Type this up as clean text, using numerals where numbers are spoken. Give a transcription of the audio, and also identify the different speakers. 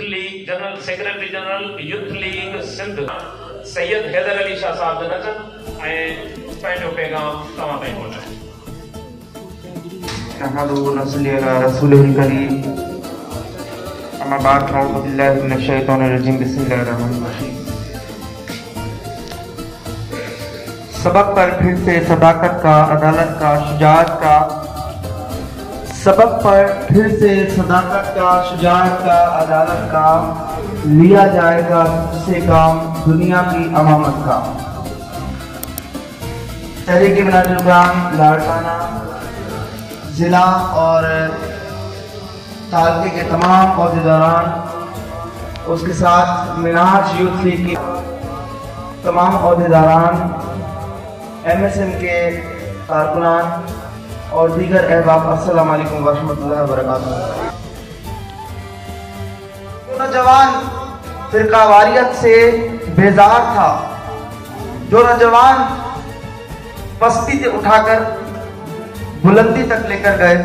Speaker 1: League general secretary general youth league Sindh Syed Haider Ali Shah साहब जो नचन ऐं पंहिंजो पैगाम तव्हां ताईं पहुचाए।
Speaker 2: नहमदुहु व नसल्ली अला रसूलिहिल करीम, अम्मा बाद अऊज़ु बिल्लाहि मिनश शैतानिर रजीम, बिस्मिल्लाहिर रहमानिर रहीम। सबक पर फिर से सदाकत का, अदालत का, शुजाअत का, सबक पर फिर से सदाकत का, शुजाअत का, अदालत का लिया जाएगा से काम दुनिया की अमामत का। तहरीक मिनाजुलकुरान लाड़काना जिला और तालके के तमाम अहदेदारान, उसके साथ मिनाज यूथ लीग के तमाम अहदेदारान, MSM के कारकुनान और दीगर अहबाब, अस्सलाम वालेकुम व रहमतुल्लाहि व बरकातुहू। नौजवान फिरकावारियत से बेजार था, जो नौजवान पस्ती से उठाकर बुलंदी तक लेकर गए,